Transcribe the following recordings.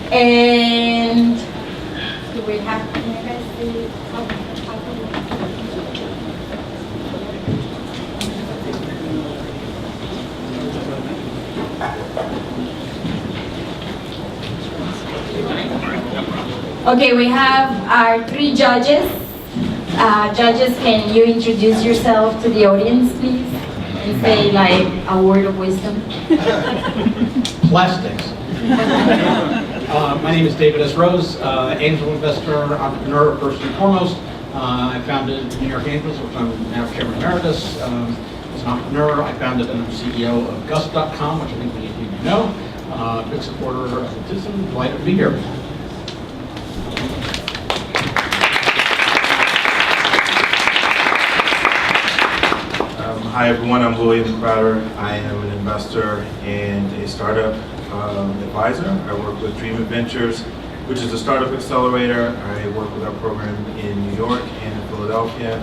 And do we have, can you guys see how Okay, we have our 3 judges. Judges, can you introduce yourself to the audience, please? And say like a word of wisdom. Plastics. My name is David S. Rose, angel investor, entrepreneur first and foremost. I founded New York Angels, which I'm now chairman emeritus. As an entrepreneur, I founded and I'm CEO of Gust.com, which I think many of you know. Big supporter of autism, delighted to be here. Hi everyone, I'm William Crowder. I am an investor and a startup advisor. I work with Dream Adventures, which is a startup accelerator. I work with our program in New York and in Philadelphia.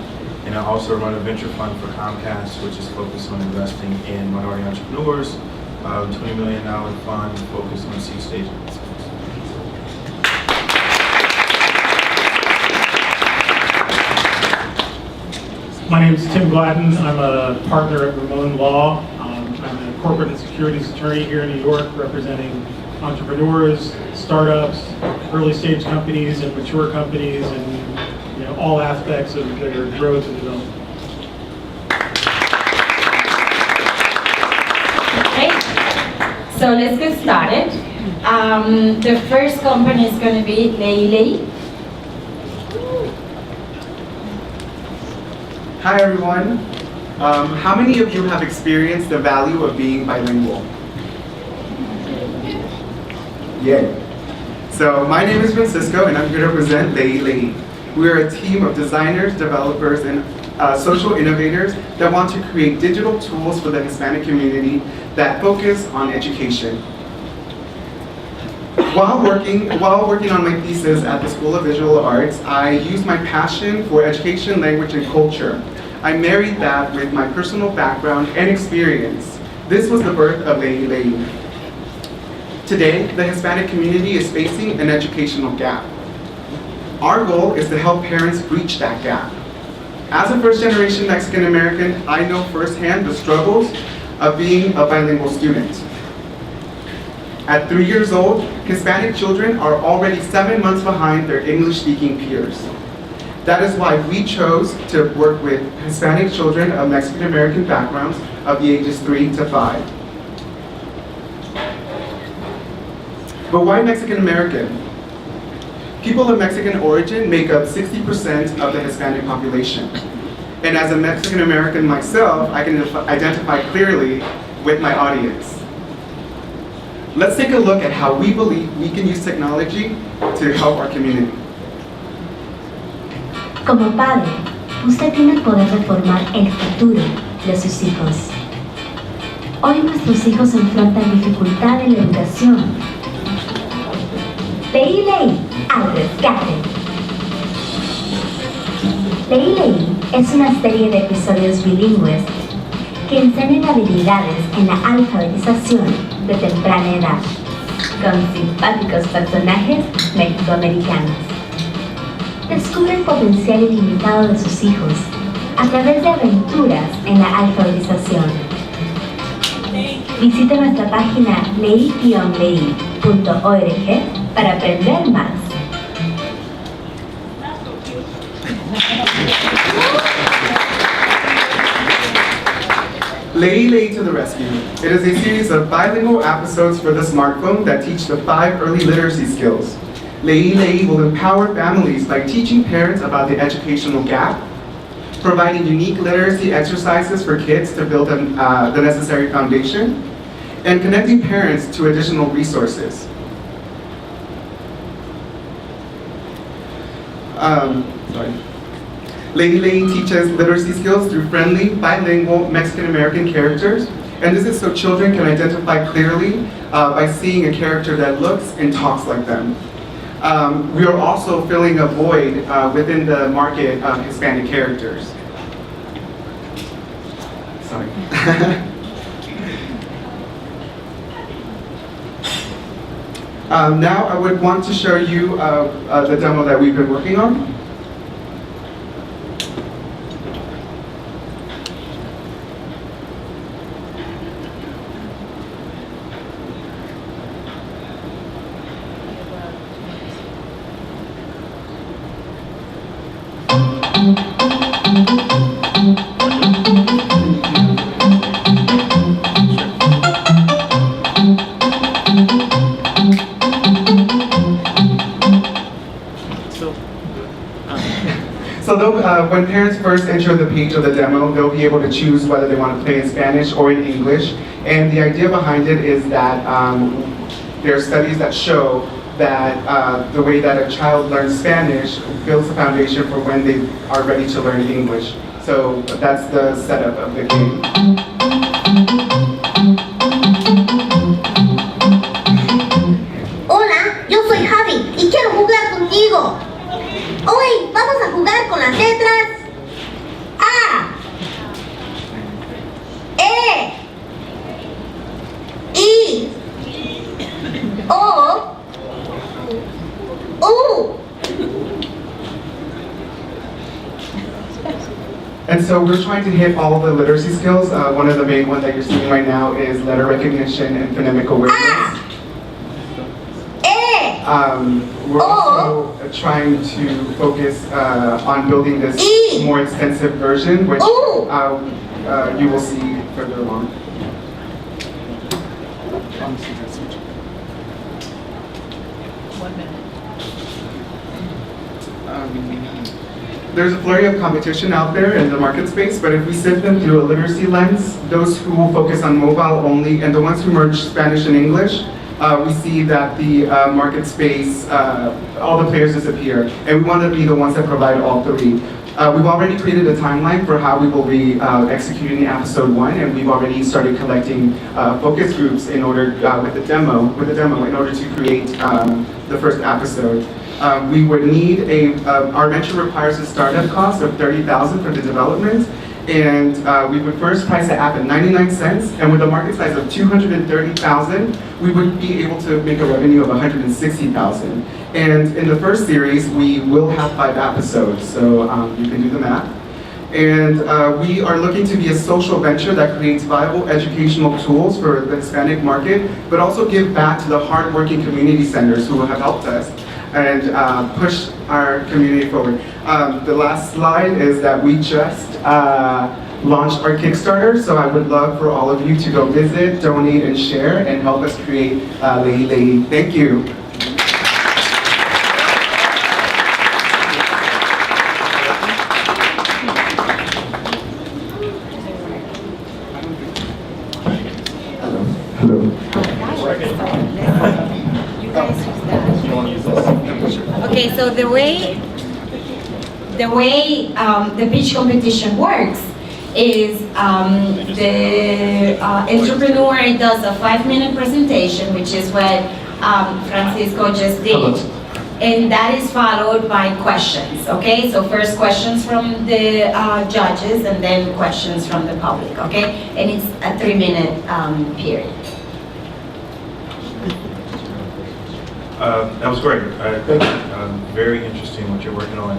And I also run a venture fund for Comcast, which is focused on investing in minority entrepreneurs. $20 million fund focused on seed stage investments. My name is Tim Gladden. I'm a partner at Ramon Law. I'm a corporate and securities attorney here in New York, representing entrepreneurs, startups, early stage companies, and mature companies, and all aspects of their growth and development. Okay, so let's get started. The first company is going to be latino2. Hi everyone. How many of you have experienced the value of being bilingual? Yay. So my name is Francisco and I'm here to represent latino2. We are a team of designers, developers, and social innovators that want to create digital tools for the Hispanic community that focus on education. While working on my thesis at the School of Visual Arts, I used my passion for education, language, and culture. I married that with my personal background and experience. This was the birth of latino2. Today, the Hispanic community is facing an educational gap. Our goal is to help parents breach that gap. As a first-generation Mexican American, I know firsthand the struggles of being a bilingual student. At 3 years old, Hispanic children are already 7 months behind their English-speaking peers. That is why we chose to work with Hispanic children of Mexican American backgrounds of the ages 3 to 5. But why Mexican American? People of Mexican origin make up 60% of the Hispanic population. And as a Mexican American myself, I can identify clearly with my audience. Let's take a look at how we believe we can use technology to help our community. Como padre, usted tiene el poder de formar el futuro de sus hijos. Hoy nuestros hijos enfrentan dificultad en la educación. Leí al rescate. Leí es una serie de episodios bilingües que enseñan habilidades en la alfabetización de temprana edad, con simpáticos personajes mexicoamericanos. Descubre el potencial ilimitado de sus hijos a través de aventuras en la alfabetización. Visite nuestra página lei-lei.org para aprender más. latino2 to the rescue. It is a series of bilingual episodes for the smartphone that teach the 5 early literacy skills. latino2 will empower families by teaching parents about the educational gap, providing unique literacy exercises for kids to build the necessary foundation, and connecting parents to additional resources. latino2 teaches literacy skills through friendly, bilingual Mexican-American characters, and this is so children can identify clearly by seeing a character that looks and talks like them. We are also filling a void within the market of Hispanic characters. Sorry. Now I would want to show you the demo that we've been working on. So when parents first enter the page of the demo, they'll be able to choose whether they want to play in Spanish or in English. And the idea behind it is that there are studies that show that the way that a child learns Spanish builds the foundation for when they are ready to learn English. So that's the setup of the game. Hola, yo soy Javi y quiero jugar contigo. Hoy vamos a jugar con las letras A, E, I, O, U. And so we're trying to hit all the literacy skills. One of the main ones that you're seeing right now is letter recognition and phonemic awareness. We're also trying to focus on building this more extensive version, which you will see further along. There's a flurry of competition out there in the market space, but if we sift them through a literacy lens, those who will focus on mobile only and the ones who merge Spanish and English, we see that the market space, all the players disappear, and we want to be the ones that provide all three. We've already created a timeline for how we will be executing episode 1, and we've already started collecting focus groups in order with the demo in order to create the first episode. We would need our venture requires a startup cost of $30,000 for the development, and we would first price the app at 99 cents, and with a market size of 230,000, we would be able to make a revenue of 160,000. And in the first series, we will have 5 episodes, so you can do the math. And we are looking to be a social venture that creates viable educational tools for the Hispanic market, but also give back to the hardworking community centers who have helped us and push our community forward. The last slide is that we just launched our Kickstarter, so I would love for all of you to go visit, donate, and share, and help us create Lady Lady. Thank you. Okay, so the way the pitch competition works is the entrepreneur does a 5-minute presentation, which is what Francisco just did. And that is followed by questions, okay? So first questions from the judges and then questions from the public, okay? And it's a 3-minute period. That was great. Very interesting what you're working on.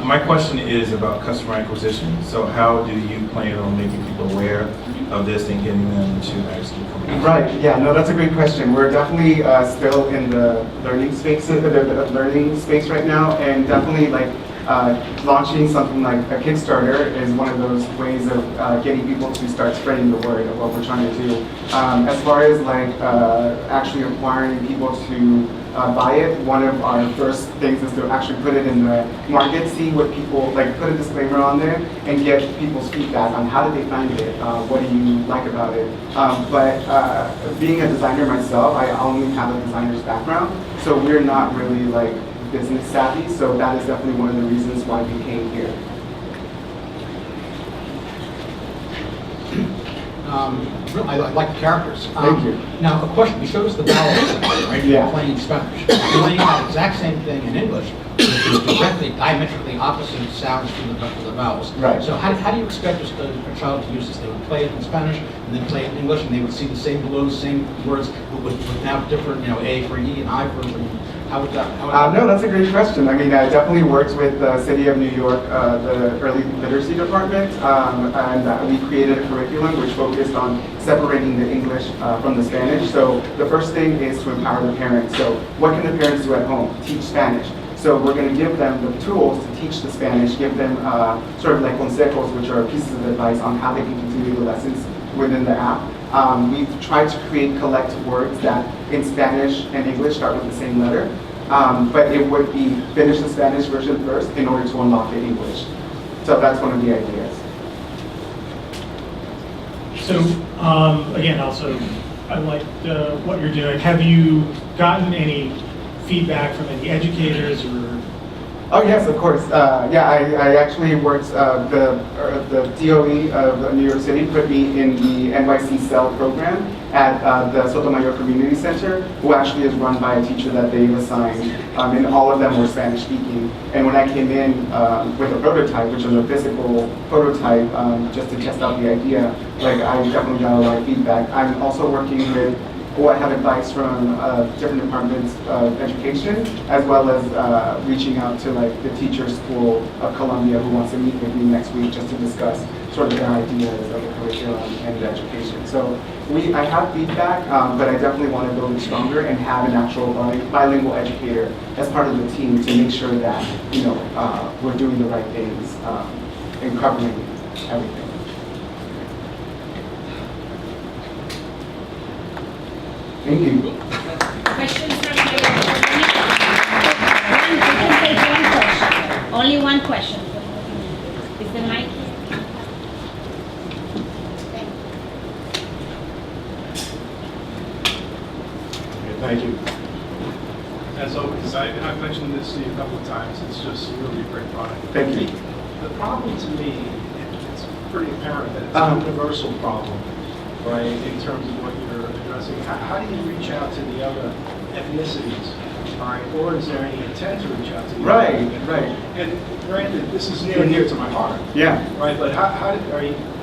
My question is about customer acquisition. So how do you plan on making people aware of this and getting them to actually come in? Right, yeah, no, that's a great question. We're definitely still in the learning space right now, and definitely like launching something like a Kickstarter is one of those ways of getting people to start spreading the word of what we're trying to do. As far as like actually acquiring people to buy it, one of our first things is to actually put it in the market, see what people, like put a disclaimer on there and get people's feedback on how did they find it, what do you like about it. But being a designer myself, I only have a designer's background, so we're not really like business savvy, so that is definitely one of the reasons why we came here. I like the characters. Thank you. Now, a question. You showed us the vowels, right? Yeah. Playing Spanish. You're playing that exact same thing in English. Directly, diametrically opposite sounds for the vowels. Right. So how do you expect a child to use this? They would play it in Spanish and then play it in English, and they would see the same blues, same words, but with now different, A for E and I for. How would that? No, that's a great question. I mean, I definitely worked with the City of New York, the Early Literacy Department, and we created a curriculum which focused on separating the English from the Spanish. So the first thing is to empower the parents. So what can the parents do at home? Teach Spanish. So we're going to give them the tools to teach the Spanish, give them sort of like consejos, which are pieces of advice on how they can continue the lessons within the app. We've tried to create collective words that in Spanish and English start with the same letter, but it would be finish the Spanish version first in order to unlock the English. So that's one of the ideas. So, again, also, I liked what you're doing. Have you gotten any feedback from any educators or? Oh yes, of course. Yeah, I actually worked, the DOE of New York City put me in the NYC CEL program at the Sotomayor Community Center, who actually is run by a teacher that they've assigned, and all of them were Spanish speaking. And when I came in with a prototype, which was a physical prototype, just to test out the idea, like I definitely got a lot of feedback. I'm also working with I have advice from different departments of education, as well as reaching out to like the teacher school of Columbia who wants to meet with me next week just to discuss sort of their ideas of the curriculum and the education. So I have feedback, but I definitely want to build it stronger and have an actual bilingual educator as part of the team to make sure that we're doing the right things and covering everything. Thank you. Questions from you? You can take one question. Only one question. Is the mic? Thank you. As always, I've mentioned this to you a couple of times, it's just really a great product. Thank you. The problem to me, it's pretty apparent that it's a universal problem, right, in terms of what you're addressing. How do you reach out to the other ethnicities, all right, or is there any intent to reach out to the other ethnicities? Right. And granted, this is near and dear to my heart, Yeah. right, but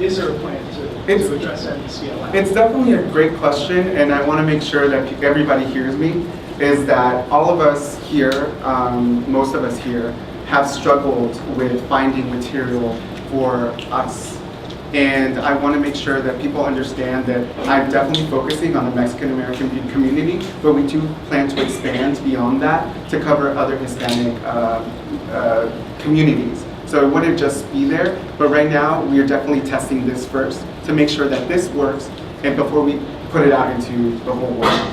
is there a plan to address that and scale out? It's definitely a great question, and I want to make sure that everybody hears me, is that all of us here, most of us here, have struggled with finding material for us. And I want to make sure that people understand that I'm definitely focusing on the Mexican American community, but we do plan to expand beyond that to cover other Hispanic communities. So it wouldn't just be there, but right now we are definitely testing this first to make sure that this works, and before we put it out into the whole world.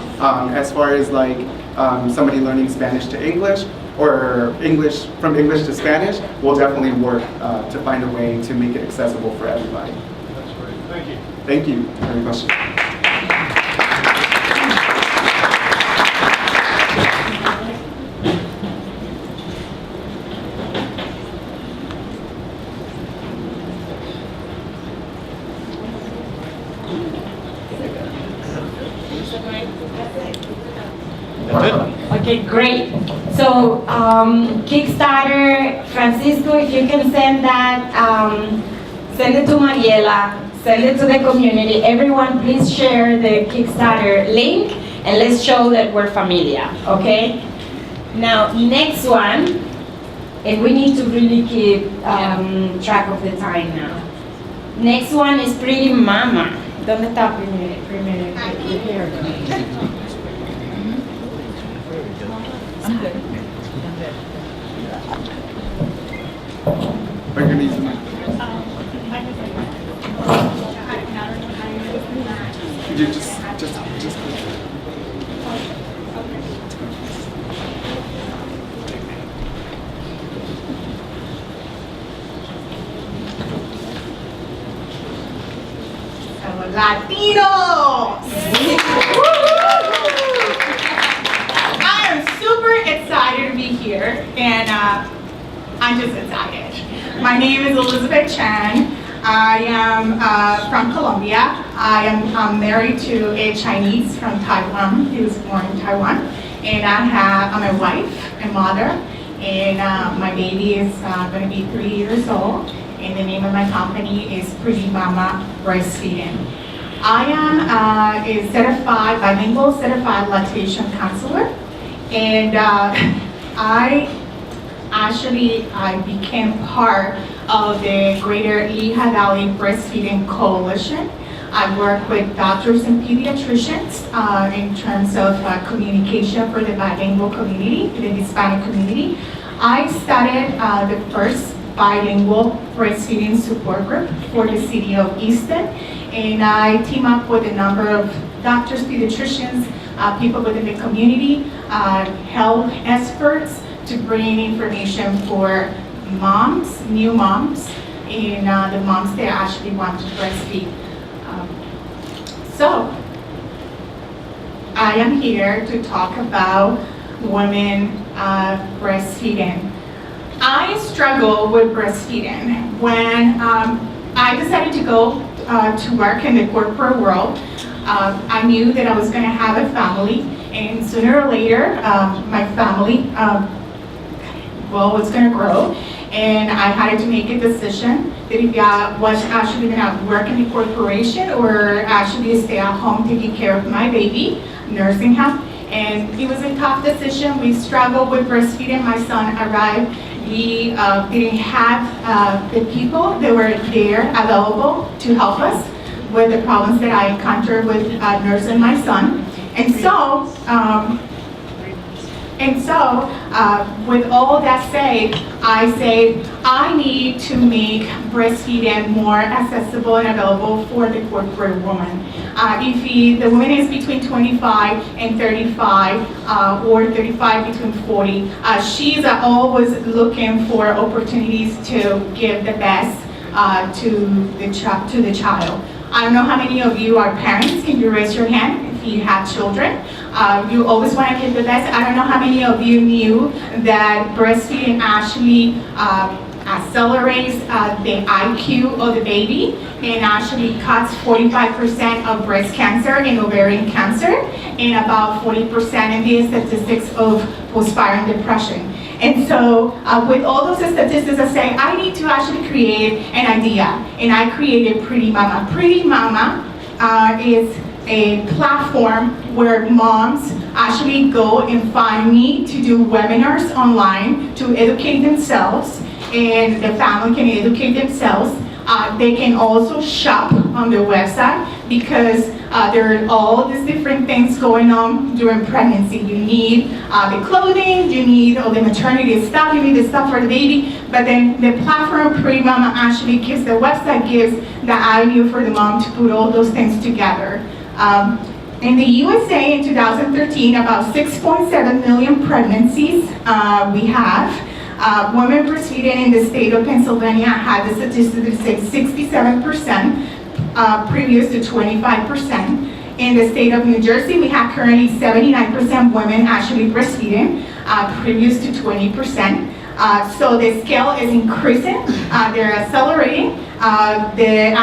As far as like somebody learning Spanish to English, or from English to Spanish, we'll definitely work to find a way to make it accessible for everybody. That's great. Thank you. Thank you for your question. Okay, great. So Kickstarter, Francisco, if you can send that, send it to Mariela, send it to the community. Everyone, please share the Kickstarter link, and let's show that we're familiar, okay? Now, next one, and we need to really keep track of the time now. Next one is Pretty Mama. ¿Dónde está primero? Are you gonna use the mic? You just. Latinos! I am super excited to be here, and I'm just excited. My name is Elizabeth Chen. I am from Colombia. I am married to a Chinese from Taiwan. He was born in Taiwan. And I'm a wife, a mother, and my baby is going to be 3 years old. And the name of my company is Pretty Mama Breastfeeding. I am a certified, bilingual certified lactation counselor. And I became part of the Greater Lehigh Valley Breastfeeding Coalition. I work with doctors and pediatricians in terms of communication for the bilingual community, the Hispanic community. I started the first bilingual breastfeeding support group for the city of Easton, and I team up with a number of doctors, pediatricians, people within the community, health experts to bring information for moms, new moms, and the moms that actually want to breastfeed. So, I am here to talk about women breastfeeding. I struggle with breastfeeding. When I decided to go to work in the corporate world, I knew that I was going to have a family, and sooner or later, my family was going to grow, and I had to make a decision that if I was actually going to work in the corporation or actually stay at home taking care of my baby, nursing him. And it was a tough decision. We struggled with breastfeeding. My son arrived. We didn't have the people that were there available to help us with the problems that I encountered with nursing my son. And so, with all that said, I need to make breastfeeding more accessible and available for the corporate woman. If the woman is between 25 and 35, or 35 between 40, she's always looking for opportunities to give the best to the child. I don't know how many of you are parents. Can you raise your hand if you have children? You always want to give the best. I don't know how many of you knew that breastfeeding actually accelerates the IQ of the baby and actually cuts 45% of breast cancer and ovarian cancer and about 40% in the statistics of postpartum depression. And so with all those statistics, I say I need to actually create an idea, and I created Pretty Mama. Pretty Mama is a platform where moms actually go and find me to do webinars online to educate themselves, and the family can educate themselves. They can also shop on the website because there are all these different things going on during pregnancy. You need the clothing, you need all the maternity stuff, you need the stuff for the baby, but then the platform Pretty Mama actually gives, the website gives the avenue for the mom to put all those things together. In the USA in 2013, about 6.7 million pregnancies we have. Women breastfeeding in the state of Pennsylvania had the statistics that say 67%, previous to 25%. In the state of New Jersey, we have currently 79% women actually breastfeeding, previous to 20%. So the scale is increasing, they're accelerating. The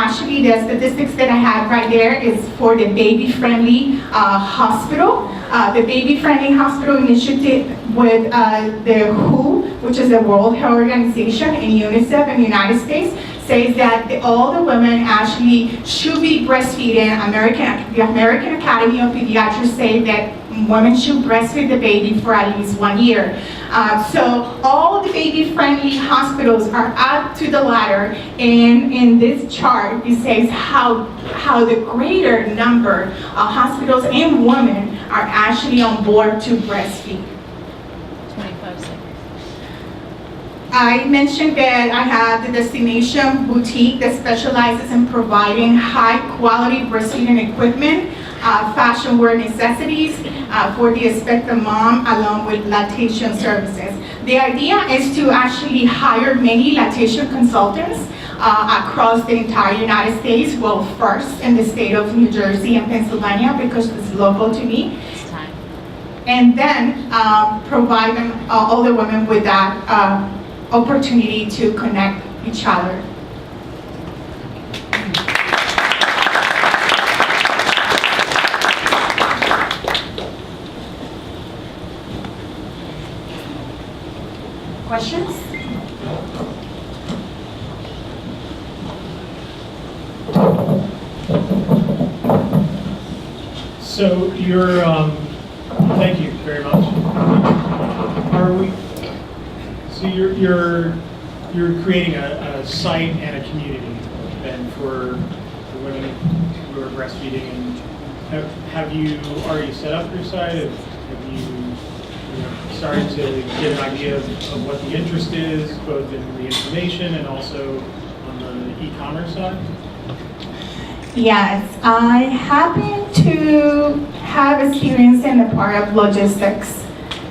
statistics that I have right there is for the baby-friendly hospital. The baby-friendly hospital initiative with the WHO, which is the World Health Organization, and UNICEF in the United States, says that all the women actually should be breastfeeding. The American Academy of Pediatrics say that women should breastfeed the baby for at least 1 year. So all the baby-friendly hospitals are up to the ladder, and in this chart it says how the greater number of hospitals and women are actually on board to breastfeed. 25 seconds. I mentioned that I have the Destination Boutique that specializes in providing high-quality breastfeeding equipment, fashion wear necessities for the expectant mom, along with lactation services. The idea is to actually hire many lactation consultants across the entire United States. Well, first in the state of New Jersey and Pennsylvania because it's local to me. And then provide them, all the women with that opportunity to connect each other. Questions? So you're, thank you very much. Are we, so you're creating a site and a community then for the women who are breastfeeding, and have you already set up your site? Have you started to get an idea of what the interest is, both in the information and also on the e-commerce side? Yes, I happen to have experience in the part of logistics,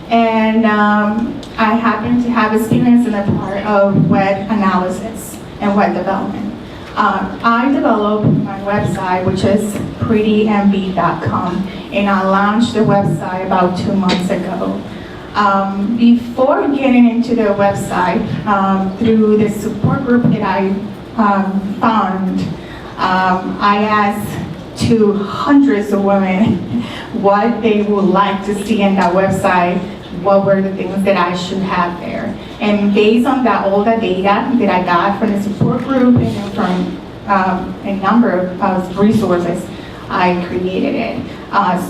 and I happen to have experience in the part of web analysis and web development. I developed my website, which is prettymb.com, and I launched the website about 2 months ago. Before getting into the website, through the support group that I found, I asked to hundreds of women what they would like to see in that website, what were the things that I should have there. And based on that, all the data that I got from the support group and from a number of resources, I created it.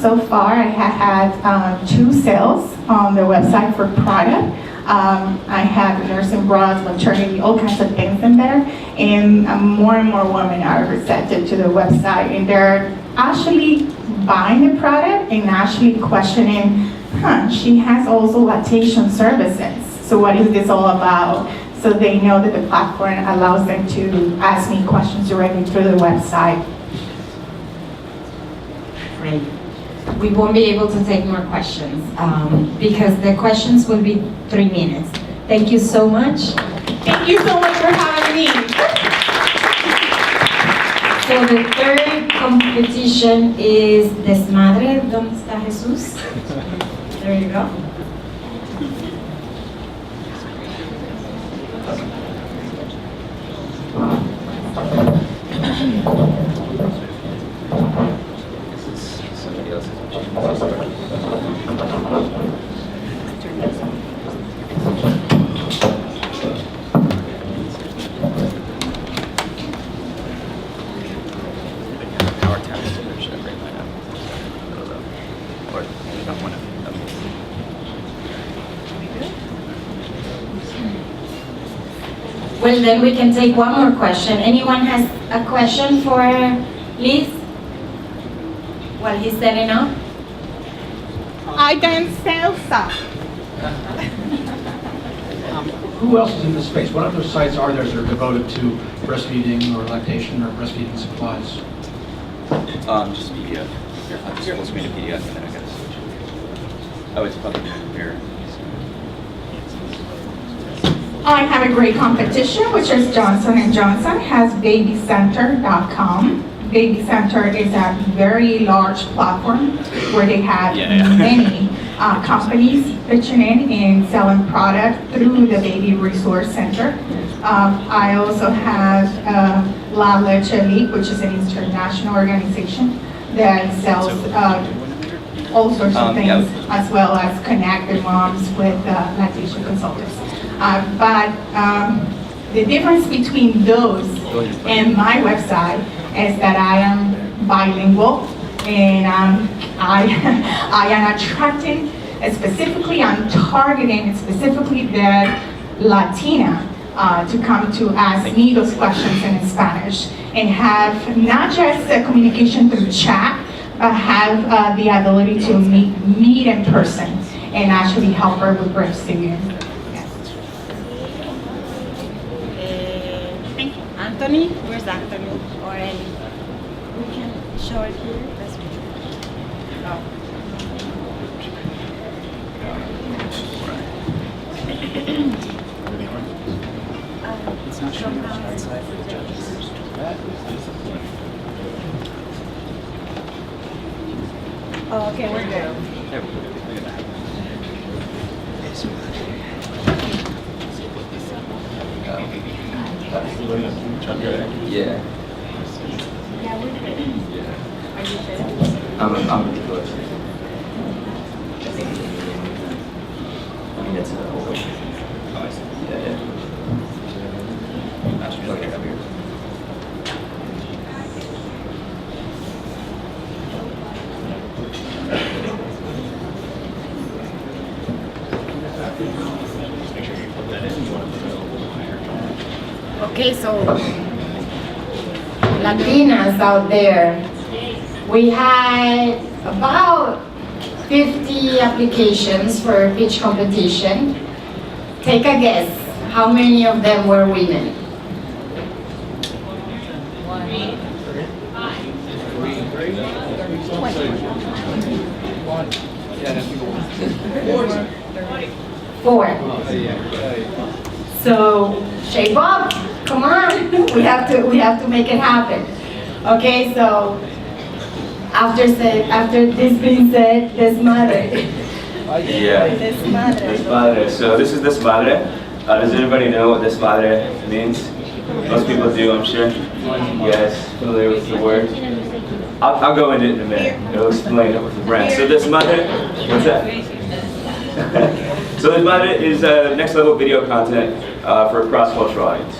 So far, I have had 2 sales on the website for product. I have nursing bras, maternity, all kinds of things in there. And more women are receptive to the website, and they're actually buying the product and actually questioning, she has also lactation services. So what is this all about? So they know that the platform allows them to ask me questions directly through the website. Great. We won't be able to take more questions because the questions will be 3 minutes. Thank you so much. Thank you so much for having me. So the third competition is Desmadre. ¿Dónde está Jesús? There you go. Well, then we can take one more question. Anyone has a question for Liz while he's setting up? I dance salsa. Who else is in this space? What other sites are there that are devoted to breastfeeding or lactation or breastfeeding supplies? Just PDF. I'm just supposed to be a PDF and then I gotta switch it. Oh, it's public here. I have a great competition, which is Johnson & Johnson has babycenter.com. Baby Center is a very large platform where they have many companies pitching in and selling product through the Baby Resource Center. I also have La Leche League, which is an international organization that sells all sorts of things, as well as connect the moms with lactation consultants. But the difference between those and my website is that I am bilingual, and I am attracting, specifically, I'm targeting specifically the Latina to come to ask me those questions in Spanish, and have not just communication through chat, but have the ability to meet in person and actually help her with breastfeeding. Anthony? Where's Anthony? Or Ellie? We can show it here. That's It's not showing much outside for the judges. Oh, okay, we're good. There we go. Look at that. Yeah. Yeah, we're good. Yeah. Are you sure? I'm good. I mean, it's a whole. Okay, so Latinas out there, we had about 50 applications for a pitch competition. Take a guess, how many of them were women? Four. So shape up, come on. we have to make it happen. Okay, so after this being said, desmadre. Yeah. Desmadre. So this is desmadre. Does anybody know what desmadre means? Most people do, I'm sure. You guys familiar with the word? I'll go into it in a minute. I'll explain it with the brand. So desmadre, what's that? So desmadre is next level video content for a cross-cultural audience.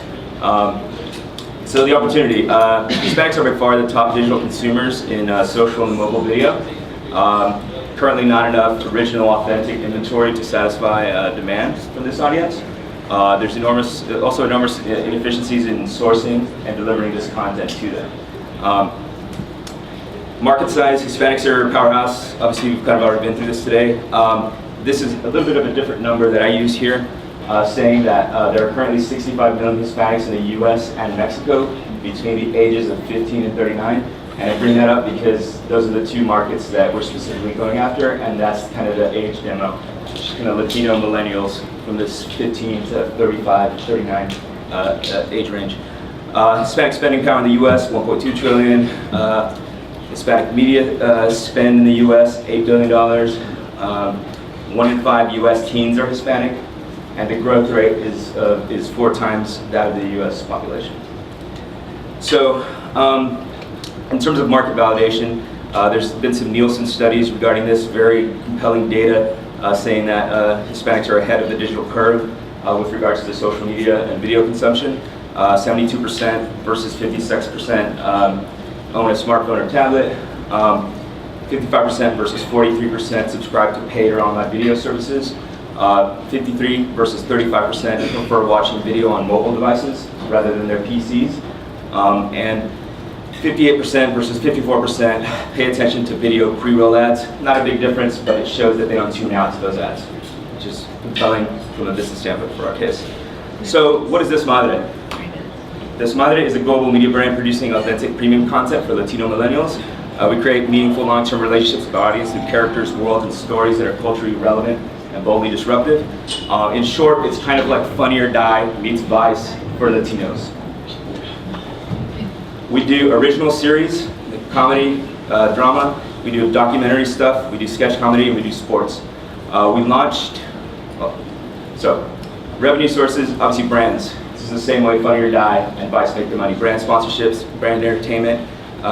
So the opportunity, Hispanics are by far the top digital consumers in social and mobile video. Currently not enough original, authentic inventory to satisfy demand from this audience. There's also enormous inefficiencies in sourcing and delivering this content to them. Market size, Hispanics are a powerhouse. Obviously, we've kind of already been through this today. This is a little bit of a different number that I use here, saying that there are currently 65 million Hispanics in the US and Mexico between the ages of 15 and 39. And I bring that up because those are the two markets that we're specifically going after, and that's kind of the age demo. Kind of Latino millennials from this 15 to 35, 39 age range. Hispanic spending power in the US, 1.2 trillion. Hispanic media spend in the US, $8 billion. 1 in 5 US teens are Hispanic, and the growth rate is 4 times that of the US population. So, in terms of market validation, there's been some Nielsen studies regarding this, very compelling data saying that Hispanics are ahead of the digital curve with regards to social media and video consumption. 72% versus 56% own a smartphone or tablet. 55% versus 43% subscribe to paid or online video services. 53 versus 35% prefer watching video on mobile devices rather than their PCs. And 58% versus 54% pay attention to video pre-roll ads. Not a big difference, but it shows that they don't tune out to those ads, which is compelling from a business standpoint for our case. So what is Desmadre? Desmadre is a global media brand producing authentic premium content for Latino millennials. We create meaningful long-term relationships with our audience through characters, worlds, and stories that are culturally relevant and boldly disruptive. In short, it's kind of like Funny or Die meets Vice for Latinos. We do original series, comedy, drama. We do documentary stuff. We do sketch comedy, and we do sports. We launched, so revenue sources, obviously brands. This is the same way Funny or Die and Vice make their money. Brand sponsorships, brand entertainment.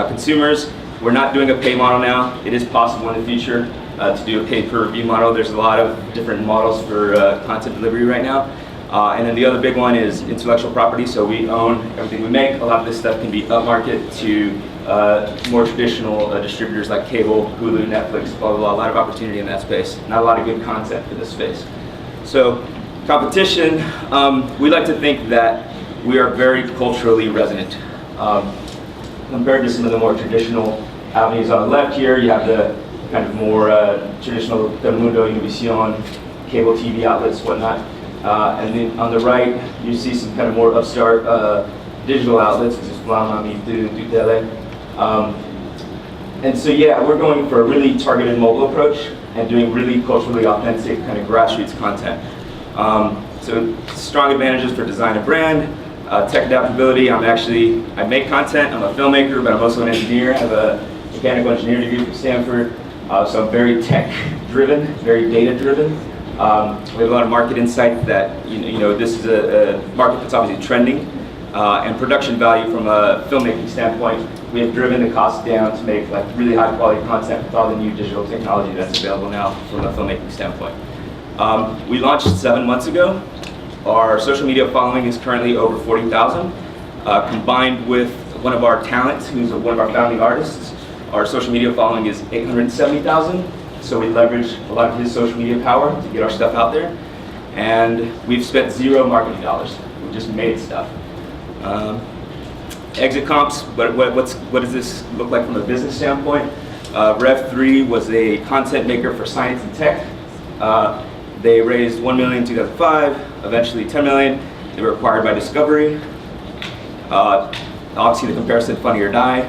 Consumers, we're not doing a pay model now. It is possible in the future to do a pay-per-view model. There's a lot of different models for content delivery right now. And then the other big one is intellectual property. So we own everything we make. A lot of this stuff can be upmarket to more traditional distributors like cable, Hulu, Netflix, blah, blah, blah. A lot of opportunity in that space. Not a lot of good content for this space. So competition, we like to think that we are very culturally resonant. Compared to some of the more traditional avenues on the left here, you have the kind of more traditional Telemundo, Univision, cable TV outlets, whatnot. And then on the right, you see some kind of more upstart digital outlets, which is latino2 tele. And so yeah, we're going for a really targeted mobile approach and doing really culturally authentic kind of grassroots content. So strong advantages for design and brand, tech adaptability. I make content, I'm a filmmaker, but I'm also an engineer. I have a mechanical engineering degree from Stanford. So I'm very tech driven, very data driven. We have a lot of market insight that, you know, this is a market that's obviously trending, and production value from a filmmaking standpoint. We have driven the cost down to make like really high quality content with all the new digital technology that's available now from a filmmaking standpoint. We launched 7 months ago. Our social media following is currently over 40,000. Combined with one of our talents, who's one of our founding artists, our social media following is 870,000. So we leverage a lot of his social media power to get our stuff out there. And we've spent 0 marketing dollars. We just made stuff. Exit comps, what does this look like from a business standpoint? Rev3 was a content maker for science and tech. They raised $1 million in 2005, eventually $10 million. They were acquired by Discovery. Obviously the comparison, Funny or Die,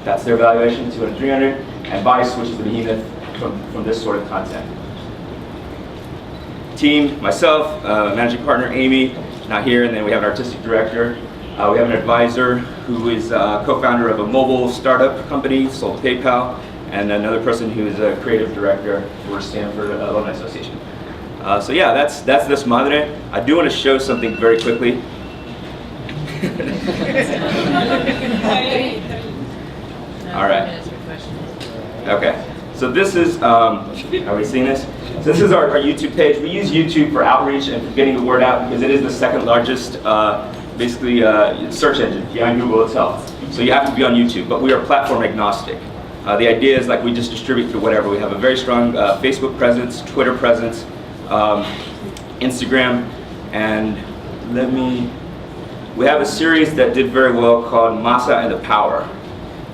that's their valuation, 200, 300. And Vice, which is the behemoth from this sort of content. Team, myself, managing partner Amy, not here, and then we have an artistic director. We have an advisor who is co-founder of a mobile startup company, sold to PayPal, and another person who is a creative director for Stanford Alumni Association. So yeah, that's this madre. I do want to show something very quickly. All right. Okay. So this is, are we seeing this? So this is our YouTube page. We use YouTube for outreach and for getting the word out because it is the second largest, basically, search engine behind Google itself. So you have to be on YouTube, but we are platform agnostic. The idea is like we just distribute through whatever. We have a very strong Facebook presence, Twitter presence, Instagram, and we have a series that did very well called Masa and the Power.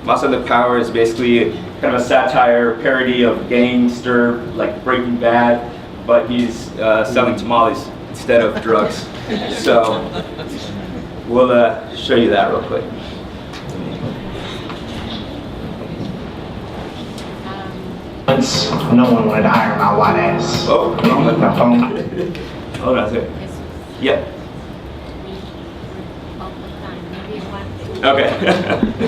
Masa and the Power is basically kind of a satire parody of gangster, like Breaking Bad, but he's selling tamales instead of drugs. So we'll show you that real quick. Once, no one wanted to hire my white ass. Oh, with my phone. Hold on a second. Yep. Okay.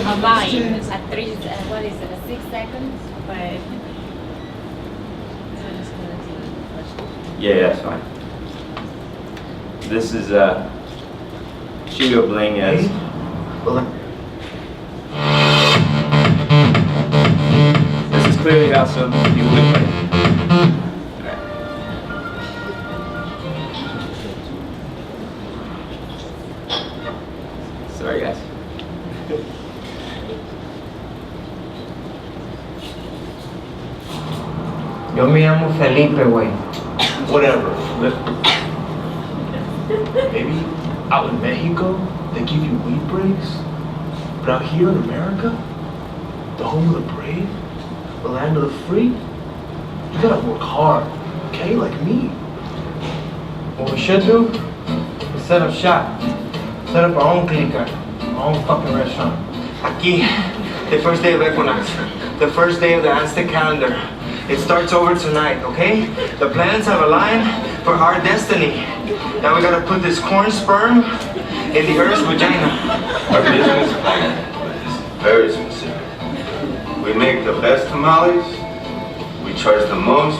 Online at 3, what is it, 6 seconds? But Yeah, that's fine. This is Shingo Bling as. This is clearly how some people would play. Sorry, guys. Yo me llamo Felipe, güey. Whatever. Maybe out in Mexico, they give you weed breaks. But out here in America, the home of the brave, the land of the free, you gotta work hard, okay? Like me. What we should do is set up shop. Set up our own clica, our own fucking restaurant. Aquí, the first day of Equinox, the first day of the Aztec calendar. It starts over tonight, okay? The planets have aligned for our destiny. Now we gotta put this corn sperm in the Earth's vagina. Our business plan is very specific. We make the best tamales, we charge the most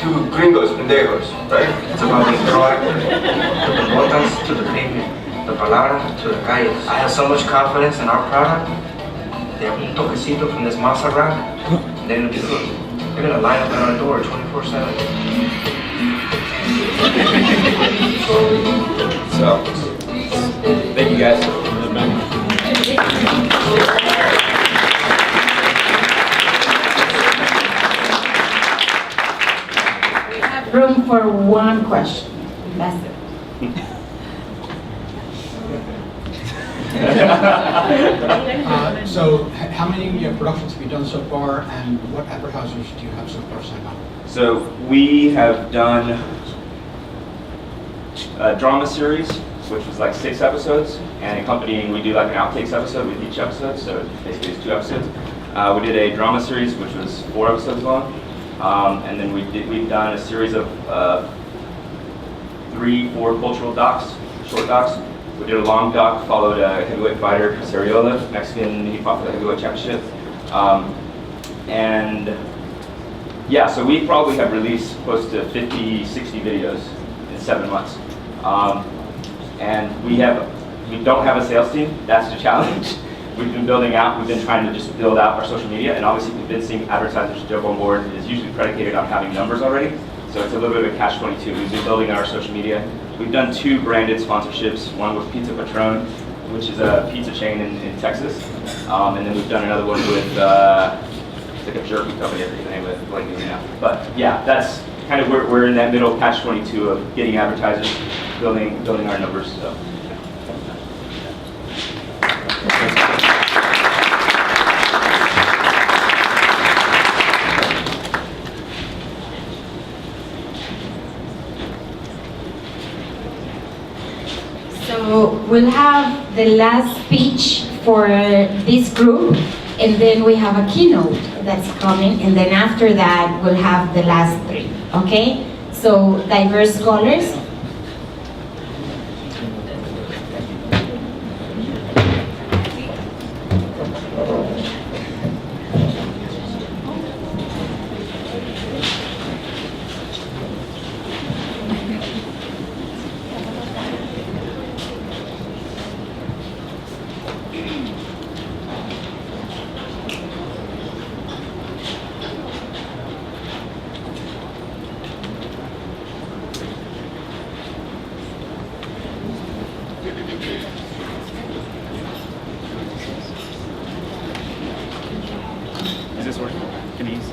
to gringos, pendejos, right? It's about being proactive. The botas to the pavement, the palabra to the calles. I have so much confidence in our product. They have un toquecito from this masa rack, and then they're gonna line up at our door 24/7. So, thank you guys. We have room for one question. That's it. So how many productions have you done so far, and what advertisers do you have so far signed up? So we have done a drama series, which was like 6 episodes, and accompanying, we do like an outtakes episode with each episode, so basically it's 2 episodes. We did a drama series, which was 4 episodes long, and then we've done a series of 3, 4 cultural docs, short docs. We did a long doc, followed a heavyweight fighter, Sariola, Mexican, he fought for the heavyweight championship. And yeah, so we probably have released close to 50, 60 videos in 7 months. And we don't have a sales team, that's the challenge. We've been we've been trying to just build out our social media, and obviously convincing advertisers to jump on board is usually predicated on having numbers already. So it's a little bit of a catch-22. We've been building our social media. We've done 2 branded sponsorships, one with Pizza Patron, which is a pizza chain in Texas. And then we've done another one with it's like a jerky company, everything with blanking now. But yeah, that's kind of we're in that middle catch-22 of getting advertisers, building our numbers. So. So we'll have the last speech for this group, and then we have a keynote that's coming, and then after that we'll have the last three, okay? So diverse scholars. Is this working? Can you use?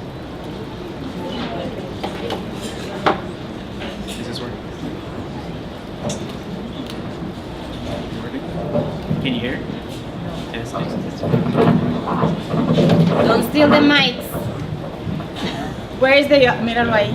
Is this working? Can you hear? Yes. Don't steal the mics. Where is the... Míralo ahí.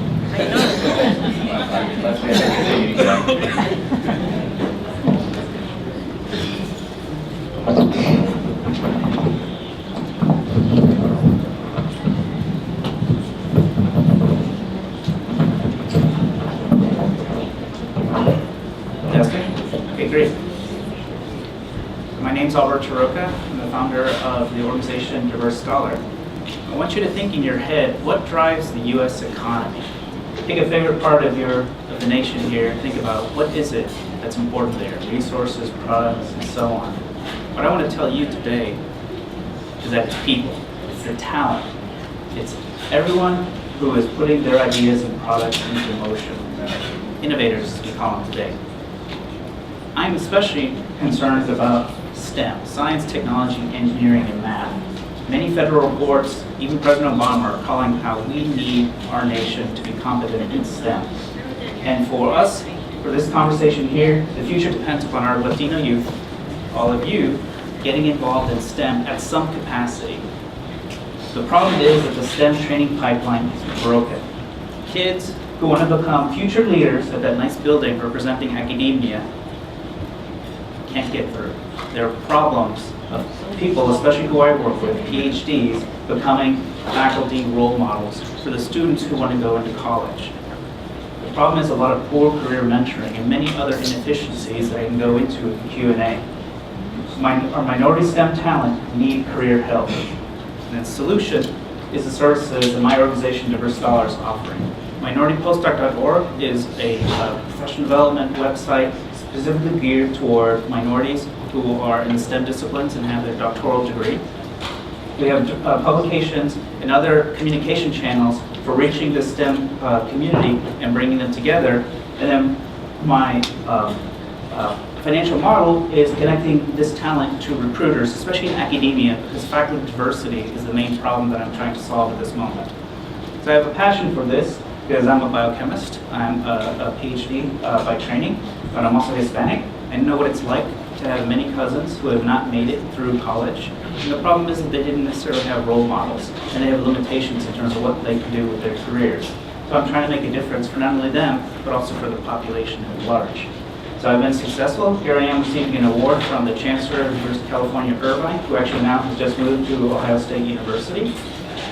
Testing? Okay, great. My name's Alberto Roca. I'm the founder of the organization Diverse Scholar. I want you to think in your head, what drives the U.S. economy? Take a favorite part of the nation here and think about what is it that's important there, resources, products, and so on. What I want to tell you today is that it's people, it's the talent, it's everyone who is putting their ideas and products into motion. Innovators, as we call them today. I'm especially concerned about STEM, science, technology, engineering, and math. Many federal reports, even President Obama, are calling how we need our nation to be competent in STEM. And for us, for this conversation here, the future depends upon our Latino youth, all of you, getting involved in STEM at some capacity. The problem is that the STEM training pipeline is broken. Kids who want to become future leaders at that nice building representing academia can't get through. There are problems of people, especially who I work with, PhDs, becoming faculty role models for the students who want to go into college. The problem is a lot of poor career mentoring and many other inefficiencies that I can go into in Q&A. Our minority STEM talent need career help. And the solution is the services that my organization, Diverse Scholars, is offering. MinorityPostdoc.org is a professional development website specifically geared toward minorities who are in the STEM disciplines and have their doctoral degree. We have publications and other communication channels for reaching the STEM community and bringing them together. And then my financial model is connecting this talent to recruiters, especially in academia, because faculty diversity is the main problem that I'm trying to solve at this moment. So I have a passion for this because I'm a biochemist. I'm a PhD by training, but I'm also Hispanic. I know what it's like to have many cousins who have not made it through college. And the problem is that they didn't necessarily have role models, and they have limitations in terms of what they can do with their careers. So I'm trying to make a difference for not only them, but also for the population at large. So I've been successful. Here I am receiving an award from the Chancellor of the University of California, Irvine, who actually now has just moved to Ohio State University.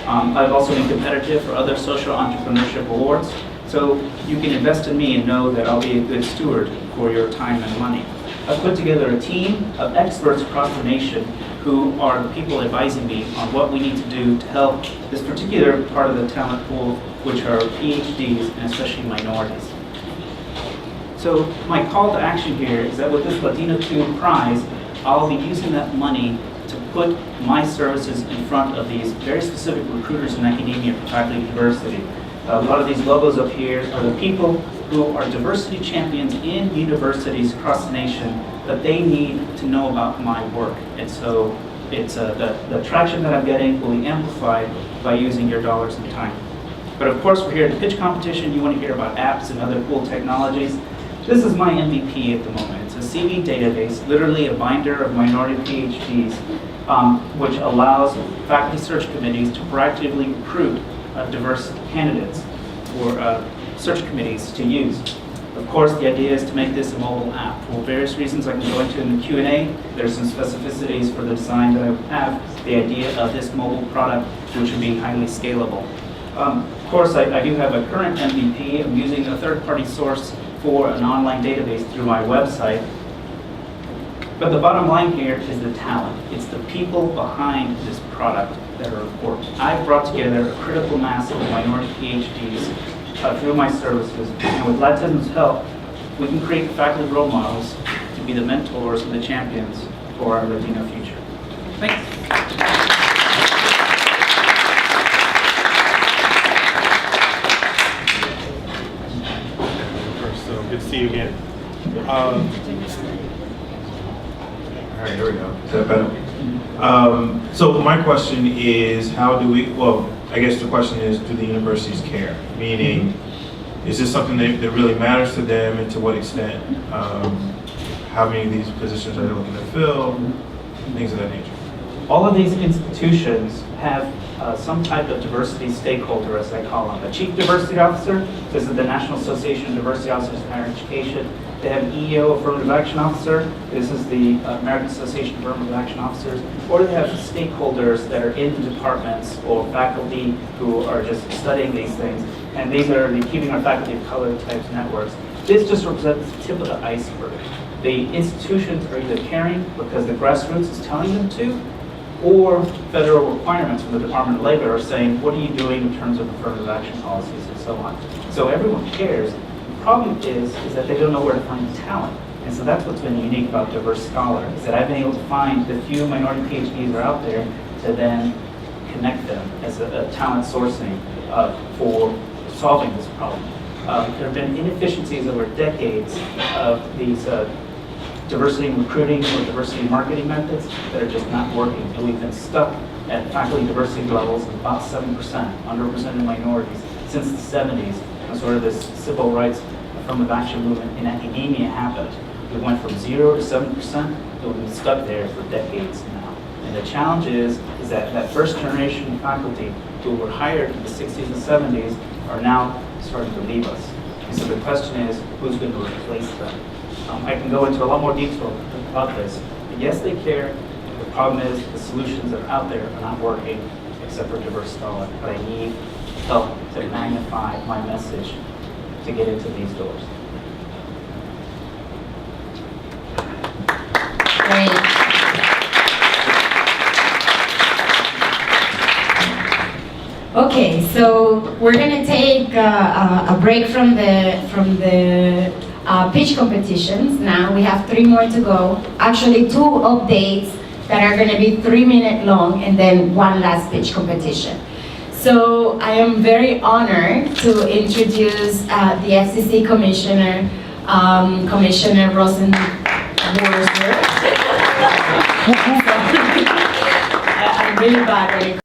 I've also been competitive for other social entrepreneurship awards. So you can invest in me and know that I'll be a good steward for your time and money. I've put together a team of experts across the nation who are the people advising me on what we need to do to help this particular part of the talent pool, which are PhDs and especially minorities. So my call to action here is that with this latino2 prize, I'll be using that money to put my services in front of these very specific recruiters in academia for faculty diversity. A lot of these logos up here are the people who are diversity champions in universities across the nation that they need to know about my work. And so it's the traction that I'm getting will be amplified by using your dollars and time. But of course, we're here at the pitch competition. You want to hear about apps and other cool technologies. This is my MVP at the moment. It's a CV database, literally a binder of minority PhDs, which allows faculty search committees to proactively recruit diverse candidates for search committees to use. Of course, the idea is to make this a mobile app. For various reasons I can go into in the Q&A, there's some specificities for the design that I have, the idea of this mobile product, which would be highly scalable. Of course, I do have a current MVP. I'm using a third-party source for an online database through my website. But the bottom line here is the talent. It's the people behind this product that are important. I've brought together a critical mass of minority PhDs through my services, and with latino2's help, we can create faculty role models to be the mentors and the champions for our Latino future. Thanks. So good to see you again. All right, here we go. Is that better? So my question is, how do we, well, I guess the question is, do the universities care? Meaning, is this something that really matters to them, and to what extent? How many of these positions are they looking to fill? Things of that nature. All of these institutions have some type of diversity stakeholder, as I call them. A chief diversity officer, this is the National Association of Diversity Officers in Higher Education. They have an EEO, affirmative action officer. This is the American Association of Affirmative Action Officers. Or they have stakeholders that are in departments or faculty who are just studying these things. And these are the Keeping Our Faculty of Color types networks. This just represents the tip of the iceberg. The institutions are either caring because the grassroots is telling them to, or federal requirements from the Department of Labor are saying, what are you doing in terms of affirmative action policies and so on. So everyone cares. The problem is that they don't know where to find the talent. And so that's what's been unique about Diverse Scholar, is that I've been able to find the few minority PhDs that are out there to then connect them as a talent sourcing for solving this problem. There have been inefficiencies over decades of these diversity in recruiting or diversity in marketing methods that are just not working. And we've been stuck at faculty diversity levels of about 7%, underrepresented minorities, since the 70s, when sort of this civil rights affirmative action movement in academia happened. We went from 0 to 7%, and we've been stuck there for decades now. And the challenge is that that first generation faculty who were hired in the 60s and 70s are now starting to leave us. And so the question is, who's going to replace them? I can go into a lot more detail about this. But yes, they care. The problem is the solutions that are out there are not working, except for Diverse Scholar. But I need help to magnify my message to get into these doors. Great. Okay, so we're gonna take a break from the pitch competitions. Now we have 3 more to go. Actually, 2 updates that are going to be 3-minute long, and then 1 last pitch competition. So I am very honored to introduce the FCC Commissioner, Commissioner Rosenworcester. I'm really bad when it